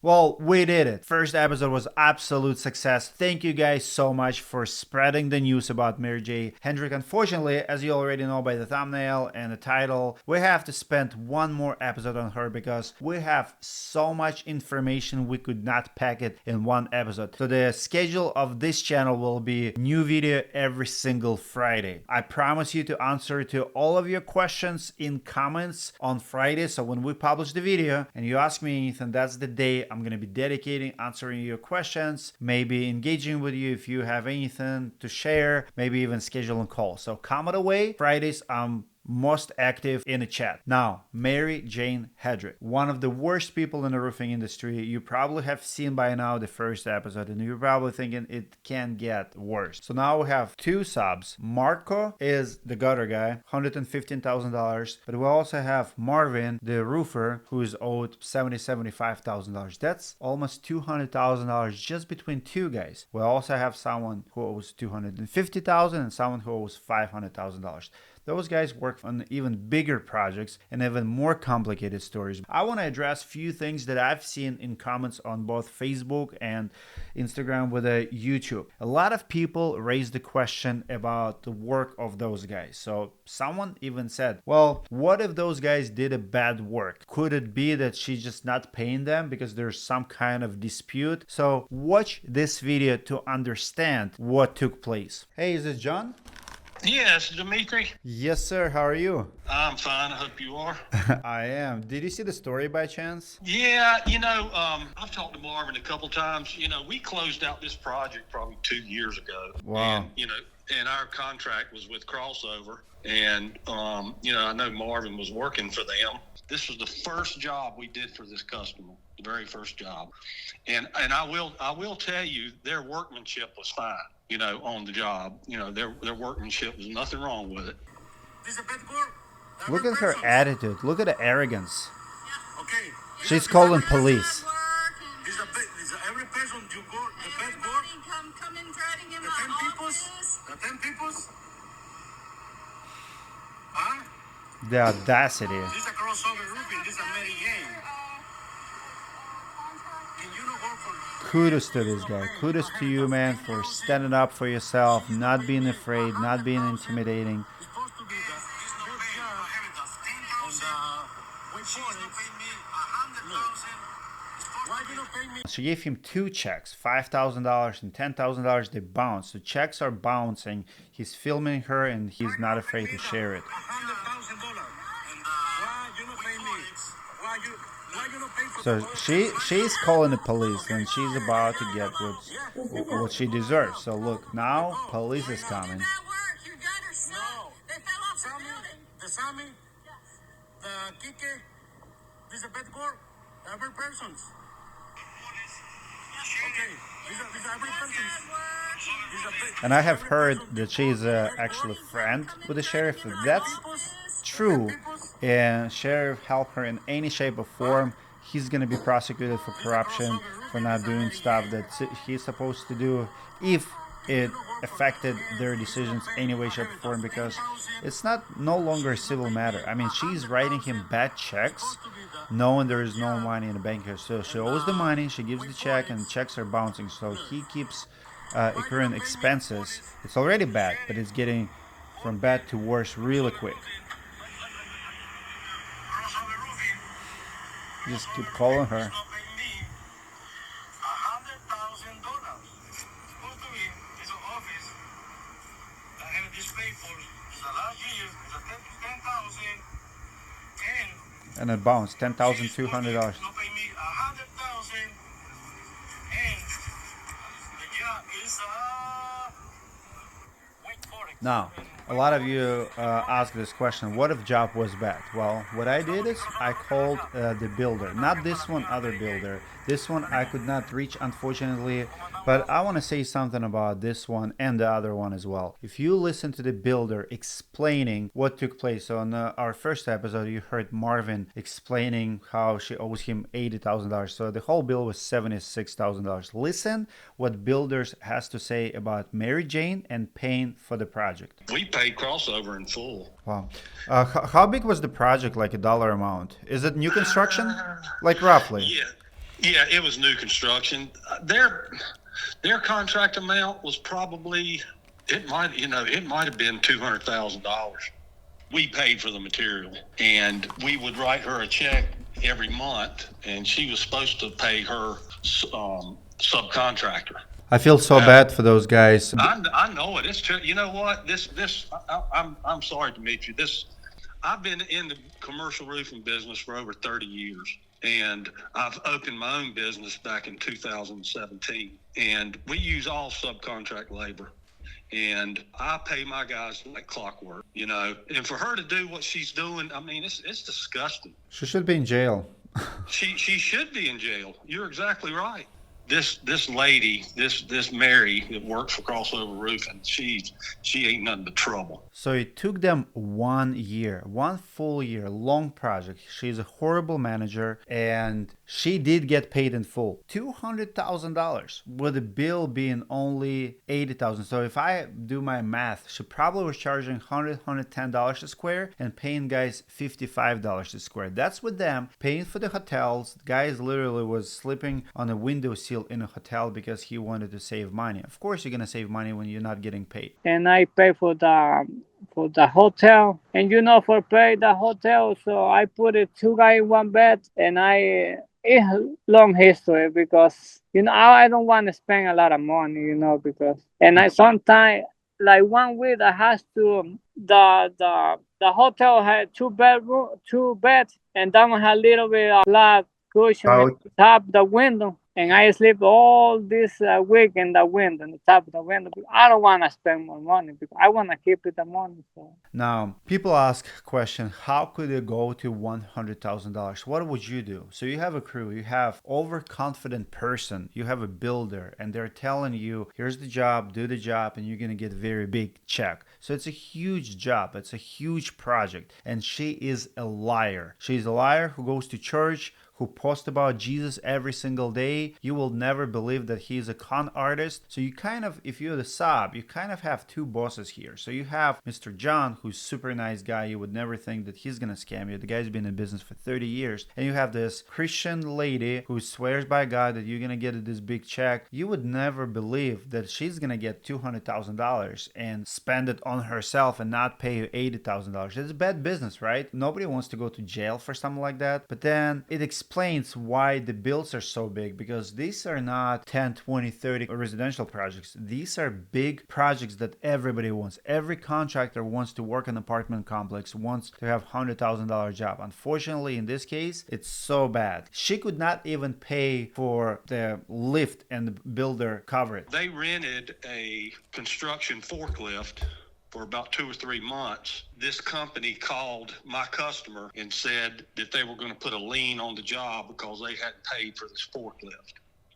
Well, we did it. First episode was absolute success. Thank you guys so much for spreading the news about Mary Jane Hedrick. Unfortunately, as you already know by the thumbnail and the title, we have to spend one more episode on her because we have so much information we could not pack it in one episode. So the schedule of this channel will be new video every single Friday. I promise you to answer to all of your questions in comments on Friday. So when we publish the video and you ask me anything, that's the day I'm going to be dedicating answering your questions, maybe engaging with you if you have anything to share, maybe even scheduling calls. So comment away. Fridays, I'm most active in the chat. Now, Mary Jane Hedrick, one of the worst people in the roofing industry. You probably have seen by now the first episode and you're probably thinking it can get worse. So now we have two subs. Marco is the gutter guy, $115,000, but we also have Marvin, the roofer, who is owed $75,000. That's almost $200,000 just between two guys. We also have someone who owes $250,000 and someone who owes $500,000. Those guys work on even bigger projects and even more complicated stories. I want to address a few things that I've seen in comments on both Facebook and Instagram with YouTube. A lot of people raised the question about the work of those guys. So someone even said, well, what if those guys did a bad work? Could it be that she's just not paying them because there's some kind of dispute? So watch this video to understand what took place. Hey, is it John? Yes, Dmitry. Yes, sir. How are you? I'm fine. I hope you are. I am. Did you see the story by chance? Yeah, I've talked to Marvin a couple times. We closed out this project probably 2 years ago. Wow. And our contract was with Crossover. And, I know Marvin was working for them. This was the first job we did for this customer, the very first job. And I will tell you, their workmanship was fine. On the job, their workmanship, was nothing wrong with it. Look at her attitude. Look at the arrogance. She's calling police. Every person you go, the bed work, come and dragging him the 10 people, huh? The audacity. This is a crossover roofing, this is a Mary Jane. Kudos to this guy. Kudos to you, man, for standing up for yourself, not being afraid, not being intimidating. She gave him two checks, $5,000 and $10,000. They bounced. The checks are bouncing. He's filming her and he's not afraid to share it. So she's calling the police and she's about to get what she deserves. So look, now police is coming. The Sammy, the Kike, this is a bed work, every person's. Okay, these are every person's. And I have heard that she's actually a friend with the sheriff. If that's true, and sheriff help her in any shape or form, he's going to be prosecuted for corruption, for not doing stuff that he's supposed to do, if it affected their decisions any way, shape, or form, because it's no longer a civil matter. I mean, she's writing him bad checks, knowing there is no money in the bank here. So she owes the money, she gives the check, and checks are bouncing. So he keeps incurring expenses. It's already bad, but it's getting from bad to worse really quick. Just keep calling her. And it bounced $10,200. Now, a lot of you ask this question, what if job was bad? Well, what I did is I called the builder, not this one, other builder. This one I could not reach, unfortunately, but I want to say something about this one and the other one as well. If you listen to the builder explaining what took place on our first episode, you heard Marvin explaining how she owes him $80,000. So the whole bill was $76,000. Listen what builders has to say about Mary Jane and paying for the project. We paid Crossover in full. Wow. How big was the project, like a dollar amount? Is it new construction? Like roughly? Yeah. Yeah, it was new construction. Their contract amount was probably, it might have been $200,000. We paid for the material, and we would write her a check every month, and she was supposed to pay her subcontractor. I feel so bad for those guys. I know it. It's true. You know what? I'm sorry, Dmitry. I've been in the commercial roofing business for over 30 years, and I've opened my own business back in 2017, and we use all subcontract labor. And I pay my guys like clockwork, And for her to do what she's doing, I mean, it's disgusting. She should be in jail. She should be in jail. You're exactly right. This lady, this Mary that works for Crossover Roofing, she ain't nothing but trouble. So it took them 1 year, 1 full year, long project. She's a horrible manager, and she did get paid in full, $200,000, with the bill being only $80,000. So if I do my math, she probably was charging $110 a square and paying guys $55 a square. That's with them paying for the hotels. The guys literally was sleeping on a windowsill in a hotel because he wanted to save money. Of course, you're gonna save money when you're not getting paid. And I pay for the hotel, and for pay the hotel, so I put it two guys in one bed, and it's long history because I don't want to spend a lot of money, because and I sometimes like 1 week I has to the hotel had two beds, and that one had a little bit of flat cushion on top the window. And I sleep all this week in the window, in the top of the window. I don't want to spend more money because I want to keep it the money. So. Now, people ask question, how could it go to $100,000? What would you do? So you have a crew, you have overconfident person, you have a builder, and they're telling you, here's the job, do the job, and you're going to get a very big check. So it's a huge job. It's a huge project. And she is a liar. She's a liar who goes to church, who post about Jesus every single day. You will never believe that he's a con artist. So you kind of, if you're the sub, you kind of have two bosses here. So you have Mr. John, who's super nice guy. You would never think that he's gonna scam you. The guy's been in business for 30 years. And you have this Christian lady who swears by God that you're gonna get this big check. You would never believe that she's gonna get $200,000 and spend it on herself and not pay you $80,000. It's bad business, right? Nobody wants to go to jail for something like that. But then it explains why the bills are so big, because these are not 10, 20, 30 residential projects. These are big projects that everybody wants. Every contractor wants to work in an apartment complex, wants to have $100,000 job. Unfortunately, in this case, it's so bad. She could not even pay for the lift, and the builder covered it. They rented a construction forklift for about 2 or 3 months. This company called my customer and said that they were going to put a lien on the job because they hadn't paid for this forklift.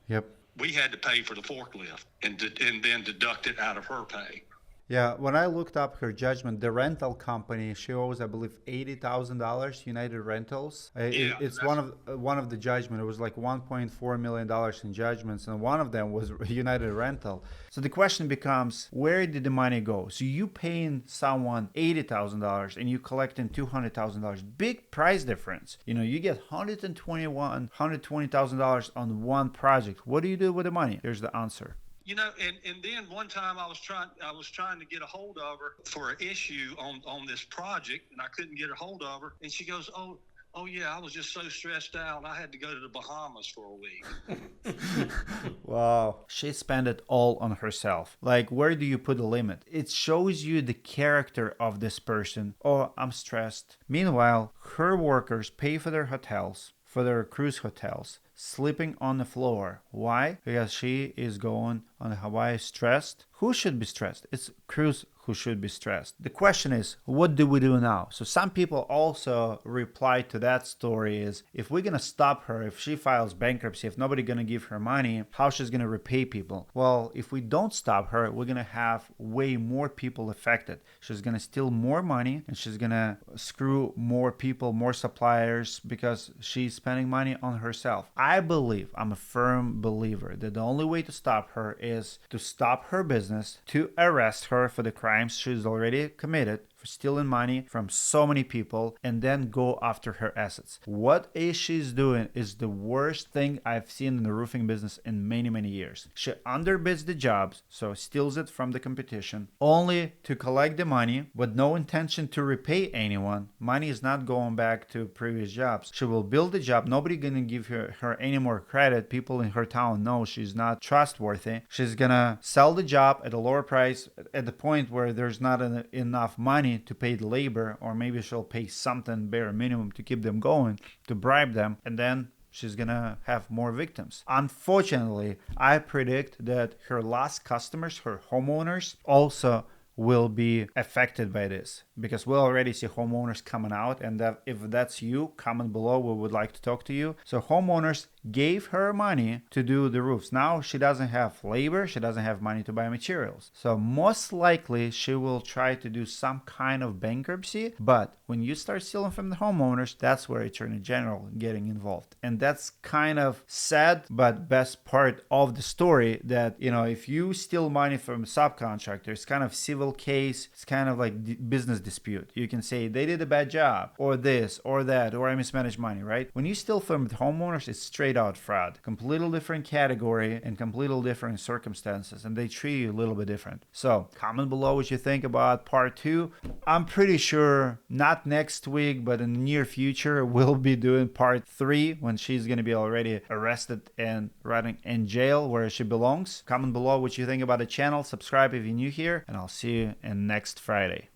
Yep. We had to pay for the forklift and then deduct it out of her pay. Yeah, when I looked up her judgment, the rental company, she owes, I believe, $80,000, United Rentals. It's one of the judgment. It was like $1.4 million in judgments, and one of them was United Rental. So the question becomes, where did the money go? So you paying someone $80,000 and you collecting $200,000. Big price difference. You get $120,000 on one project. What do you do with the money? Here's the answer. And then one time I was trying to get a hold of her for an issue on this project, and I couldn't get a hold of her. And she goes, oh yeah, I was just so stressed out. I had to go to the Bahamas for a week. Wow. She spent it all on herself. Like, where do you put the limit? It shows you the character of this person. Oh, I'm stressed. Meanwhile, her workers pay for their hotels, for their cruise hotels, sleeping on the floor. Why? Because she is going on Hawaii stressed. Who should be stressed? It's crews who should be stressed. The question is, what do we do now? So some people also reply to that story is, if we're going to stop her, if she files bankruptcy, if nobody going to give her money, how she's going to repay people? Well, if we don't stop her, we're going to have way more people affected. She's going to steal more money, and she's going to screw more people, more suppliers, because she's spending money on herself. I'm a firm believer that the only way to stop her is to stop her business, to arrest her for the crimes she's already committed, for stealing money from so many people and then go after her assets. What she's doing is the worst thing I've seen in the roofing business in many, many years. She underbids the jobs, so steals it from the competition, only to collect the money with no intention to repay anyone. Money is not going back to previous jobs. She will build the job. Nobody gonna give her any more credit. People in her town know she's not trustworthy. She's gonna sell the job at a lower price at the point where there's not enough money to pay the labor, or maybe she'll pay something bare minimum to keep them going, to bribe them, and then she's gonna have more victims. Unfortunately, I predict that her last customers, her homeowners, also will be affected by this, because we already see homeowners coming out, and that if that's you, comment below, we would like to talk to you. So homeowners gave her money to do the roofs. Now she doesn't have labor, she doesn't have money to buy materials, so most likely she will try to do some kind of bankruptcy. But when you start stealing from the homeowners, that's where attorney general getting involved, and that's kind of sad but best part of the story, that if you steal money from subcontractors, it's kind of civil case, it's kind of like business dispute. You can say they did a bad job, or this or that, or I mismanaged money, right? When you steal from the homeowners, it's straight out fraud, completely different category and completely different circumstances, and they treat you a little bit different. So comment below what you think about part 2. I'm pretty sure not next week, but in the near future we'll be doing part 3, when she's gonna be already arrested and rotting in jail where she belongs. Comment below what you think about the channel, subscribe if you're new here, and I'll see you in next Friday.